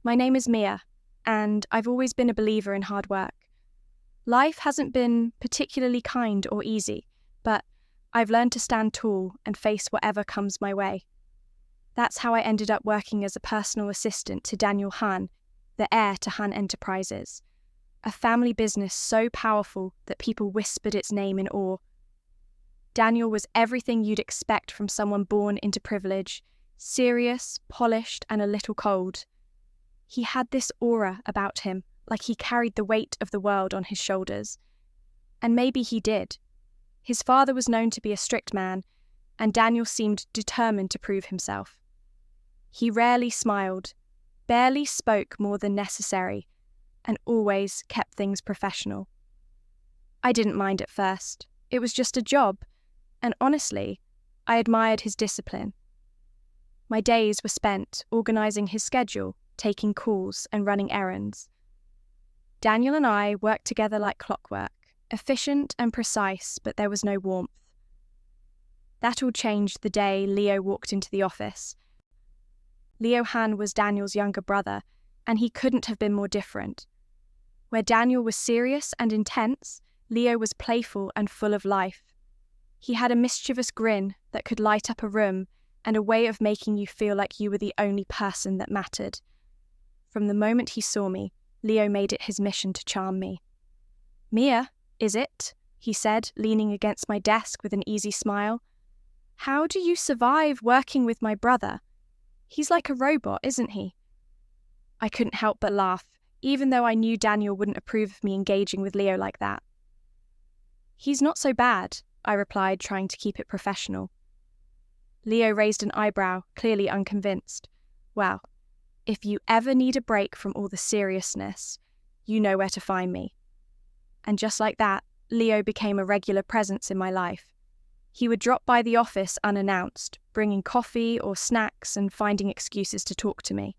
My name is Mia, and I've always been a believer in hard work. Life hasn't been particularly kind or easy, but I've learned to stand tall and face whatever comes my way. That's how I ended up working as a personal assistant to Daniel Han, the heir to Han Enterprises, a family business so powerful that people whispered its name in awe. Daniel was everything you'd expect from someone born into privilege, serious, polished, and a little cold. He had this aura about him, like he carried the weight of the world on his shoulders. And maybe he did. His father was known to be a strict man, and Daniel seemed determined to prove himself. He rarely smiled, barely spoke more than necessary, and always kept things professional. I didn't mind at first. It was just a job, and honestly, I admired his discipline. My days were spent organising his schedule, taking calls, and running errands. Daniel and I worked together like clockwork, efficient and precise, but there was no warmth. That all changed the day Leo walked into the office. Leo Han was Daniel's younger brother, and he couldn't have been more different. Where Daniel was serious and intense, Leo was playful and full of life. He had a mischievous grin that could light up a room and a way of making you feel like you were the only person that mattered. From the moment he saw me, Leo made it his mission to charm me. "Mia, is it?" he said, leaning against my desk with an easy smile. "How do you survive working with my brother? He's like a robot, isn't he?" I couldn't help but laugh, even though I knew Daniel wouldn't approve of me engaging with Leo like that. "He's not so bad," I replied, trying to keep it professional. Leo raised an eyebrow, clearly unconvinced. "Well, if you ever need a break from all the seriousness, you know where to find me." And just like that, Leo became a regular presence in my life. He would drop by the office unannounced, bringing coffee or snacks and finding excuses to talk to me.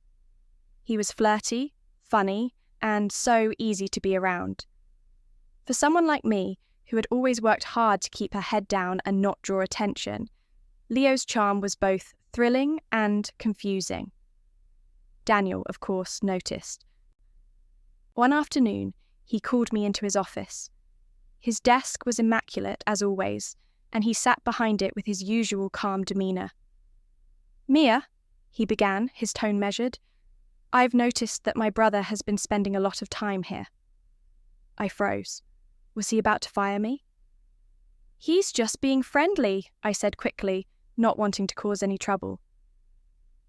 He was flirty, funny, and so easy to be around. For someone like me, who had always worked hard to keep her head down and not draw attention, Leo's charm was both thrilling and confusing. Daniel, of course, noticed. One afternoon, he called me into his office. His desk was immaculate, as always, and he sat behind it with his usual calm demeanour. "Mia," he began, his tone measured, "I've noticed that my brother has been spending a lot of time here." I froze. Was he about to fire me? "He's just being friendly," I said quickly, not wanting to cause any trouble.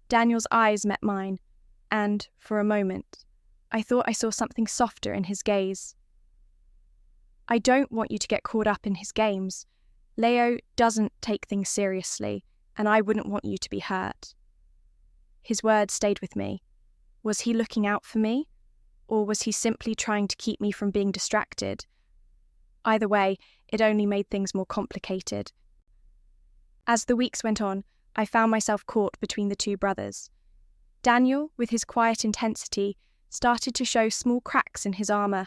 Daniel's eyes met mine, and, for a moment, I thought I saw something softer in his gaze. "I don't want you to get caught up in his games. Leo doesn't take things seriously, and I wouldn't want you to be hurt." His words stayed with me. Was he looking out for me, or was he simply trying to keep me from being distracted? Either way, it only made things more complicated. As the weeks went on, I found myself caught between the two brothers. Daniel, with his quiet intensity, started to show small cracks in his armour.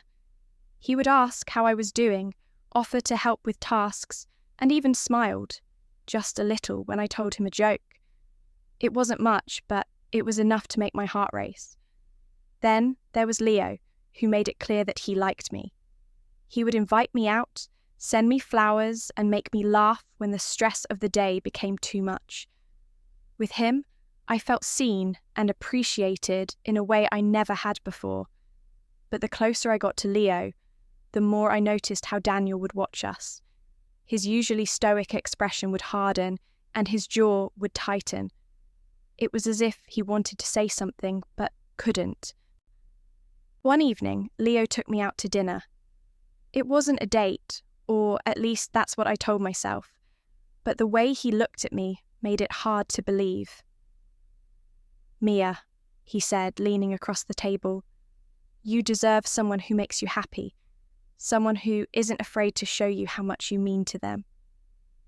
He would ask how I was doing, offer to help with tasks, and even smiled, just a little, when I told him a joke. It wasn't much, but it was enough to make my heart race. Then there was Leo, who made it clear that he liked me. He would invite me out, send me flowers, and make me laugh when the stress of the day became too much. With him, I felt seen and appreciated in a way I never had before. But the closer I got to Leo, the more I noticed how Daniel would watch us. His usually stoic expression would harden, and his jaw would tighten. It was as if he wanted to say something, but couldn't. One evening, Leo took me out to dinner. It wasn't a date, or at least that's what I told myself, but the way he looked at me made it hard to believe. "Mia," he said, leaning across the table, "you deserve someone who makes you happy, someone who isn't afraid to show you how much you mean to them."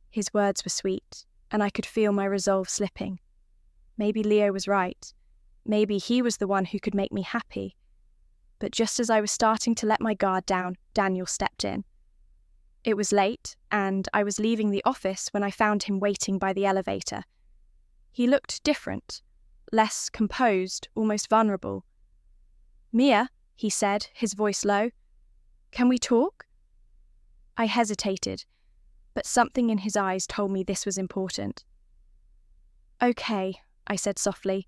His words were sweet, and I could feel my resolve slipping. Maybe Leo was right. Maybe he was the one who could make me happy. But just as I was starting to let my guard down, Daniel stepped in. It was late, and I was leaving the office when I found him waiting by the elevator. He looked different, less composed, almost vulnerable. Mia, he said, his voice low. Can we talk? I hesitated, but something in his eyes told me this was important. Okay, I said softly.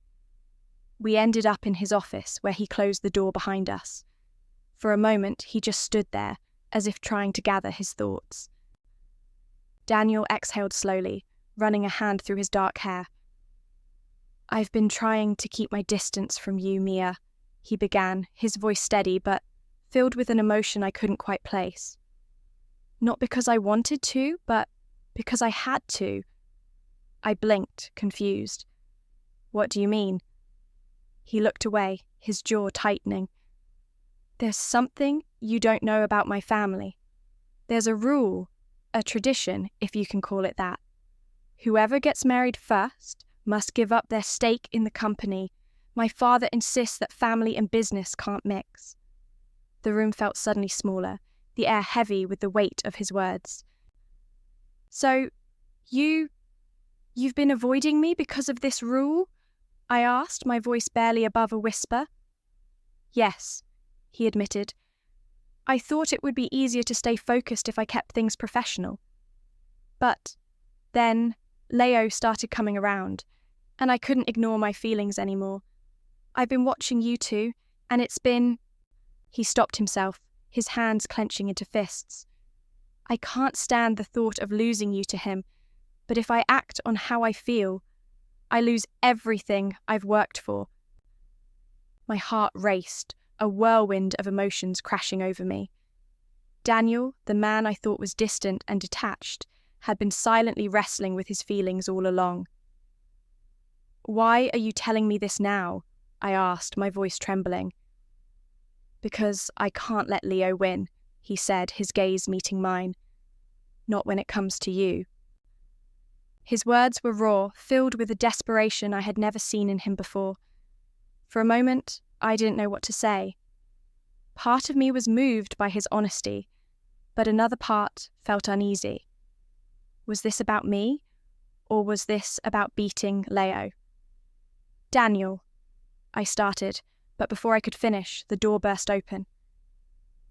We ended up in his office, where he closed the door behind us. For a moment, he just stood there, as if trying to gather his thoughts. Daniel exhaled slowly, running a hand through his dark hair. I've been trying to keep my distance from you, Mia, he began, his voice steady but filled with an emotion I couldn't quite place. Not because I wanted to, but because I had to. I blinked, confused. What do you mean? He looked away, his jaw tightening. There's something you don't know about my family. There's a rule, a tradition, if you can call it that. Whoever gets married first must give up their stake in the company. My father insists that family and business can't mix. The room felt suddenly smaller, the air heavy with the weight of his words. So, you've been avoiding me because of this rule? I asked, my voice barely above a whisper. Yes, he admitted. I thought it would be easier to stay focused if I kept things professional. But then Leo started coming around, and I couldn't ignore my feelings anymore. I've been watching you two, and it's been... He stopped himself, his hands clenching into fists. I can't stand the thought of losing you to him, but if I act on how I feel, I lose everything I've worked for. My heart raced, a whirlwind of emotions crashing over me. Daniel, the man I thought was distant and detached, had been silently wrestling with his feelings all along. Why are you telling me this now? I asked, my voice trembling. Because I can't let Leo win, he said, his gaze meeting mine. Not when it comes to you. His words were raw, filled with a desperation I had never seen in him before. For a moment, I didn't know what to say. Part of me was moved by his honesty, but another part felt uneasy. Was this about me, or was this about beating Leo? Daniel, I started, but before I could finish, the door burst open.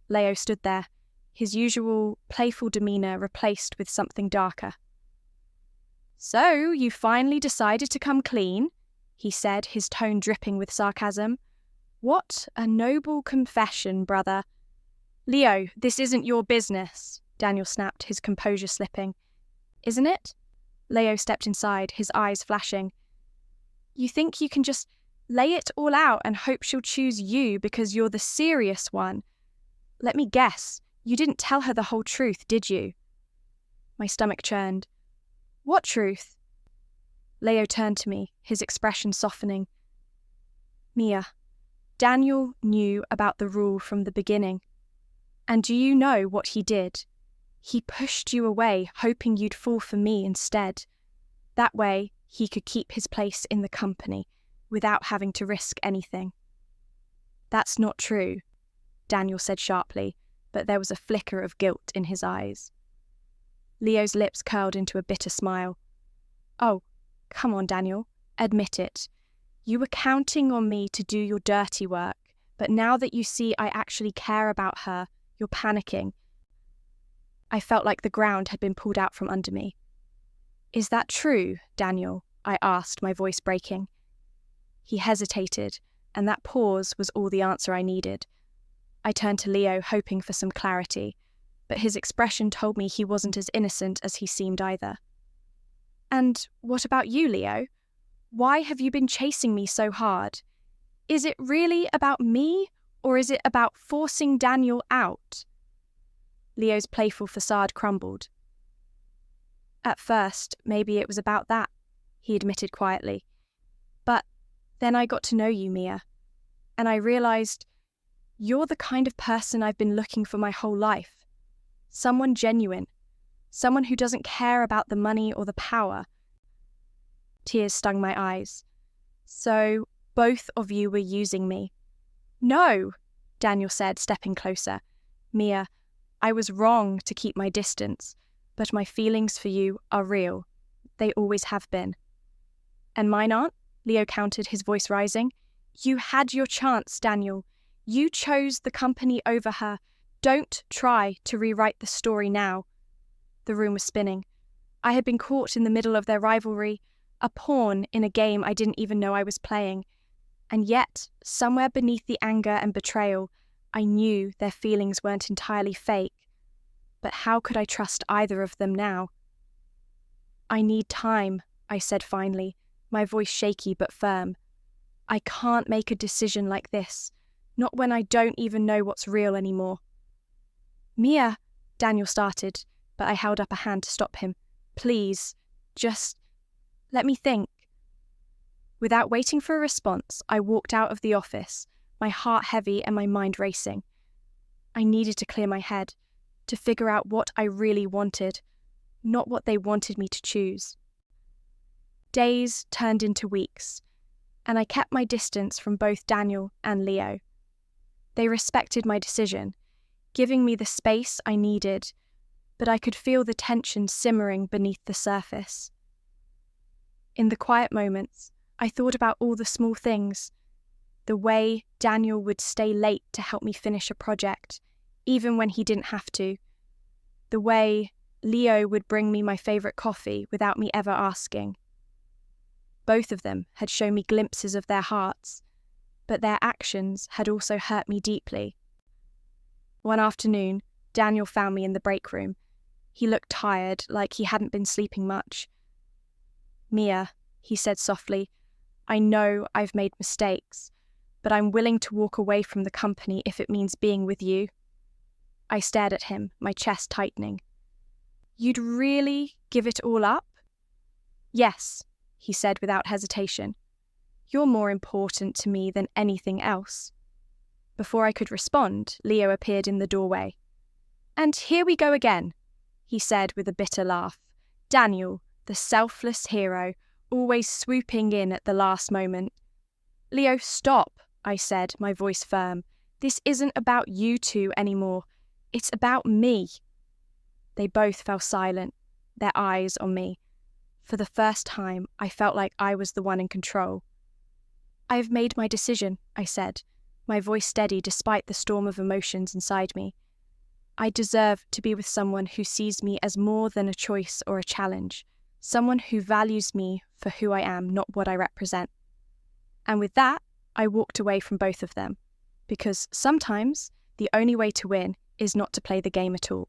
Leo stood there, his usual playful demeanour replaced with something darker. So, you finally decided to come clean, he said, his tone dripping with sarcasm. What a noble confession, brother. Leo, this isn't your business, Daniel snapped, his composure slipping. Isn't it? Leo stepped inside, his eyes flashing. You think you can just lay it all out and hope she'll choose you because you're the serious one? Let me guess, you didn't tell her the whole truth, did you? My stomach churned. What truth? Leo turned to me, his expression softening. Mia, Daniel knew about the rule from the beginning. And do you know what he did? He pushed you away, hoping you'd fall for me instead. That way, he could keep his place in the company, without having to risk anything. That's not true, Daniel said sharply, but there was a flicker of guilt in his eyes. Leo's lips curled into a bitter smile. Oh, come on, Daniel, admit it. You were counting on me to do your dirty work, but now that you see I actually care about her, you're panicking. I felt like the ground had been pulled out from under me. Is that true, Daniel? I asked, my voice breaking. He hesitated, and that pause was all the answer I needed. I turned to Leo, hoping for some clarity, but his expression told me he wasn't as innocent as he seemed either. And what about you, Leo? Why have you been chasing me so hard? Is it really about me, or is it about forcing Daniel out? Leo's playful facade crumbled. At first, maybe it was about that, he admitted quietly. But then I got to know you, Mia, and I realised you're the kind of person I've been looking for my whole life. Someone genuine, someone who doesn't care about the money or the power. Tears stung my eyes. So, both of you were using me. No, Daniel said, stepping closer. Mia, I was wrong to keep my distance, but my feelings for you are real. They always have been. And mine aren't? Leo countered, his voice rising. You had your chance, Daniel. You chose the company over her. Don't try to rewrite the story now. The room was spinning. I had been caught in the middle of their rivalry, a pawn in a game I didn't even know I was playing. And yet, somewhere beneath the anger and betrayal, I knew their feelings weren't entirely fake. But how could I trust either of them now? I need time, I said finally, my voice shaky but firm. I can't make a decision like this, not when I don't even know what's real anymore. Mia, Daniel started, but I held up a hand to stop him. Please, just let me think. Without waiting for a response, I walked out of the office, my heart heavy and my mind racing. I needed to clear my head, to figure out what I really wanted, not what they wanted me to choose. Days turned into weeks, and I kept my distance from both Daniel and Leo. They respected my decision, giving me the space I needed, but I could feel the tension simmering beneath the surface. In the quiet moments, I thought about all the small things, the way Daniel would stay late to help me finish a project, even when he didn't have to, the way Leo would bring me my favourite coffee without me ever asking. Both of them had shown me glimpses of their hearts, but their actions had also hurt me deeply. One afternoon, Daniel found me in the break room. He looked tired, like he hadn't been sleeping much. Mia, he said softly, I know I've made mistakes, but I'm willing to walk away from the company if it means being with you. I stared at him, my chest tightening. You'd really give it all up? Yes, he said without hesitation. You're more important to me than anything else. Before I could respond, Leo appeared in the doorway. And here we go again, he said with a bitter laugh. Daniel, the selfless hero, always swooping in at the last moment. Leo, stop, I said, my voice firm. This isn't about you two anymore. It's about me. They both fell silent, their eyes on me. For the first time, I felt like I was the one in control. I've made my decision, I said, my voice steady despite the storm of emotions inside me. I deserve to be with someone who sees me as more than a choice or a challenge, someone who values me for who I am, not what I represent. And with that, I walked away from both of them, because sometimes the only way to win is not to play the game at all.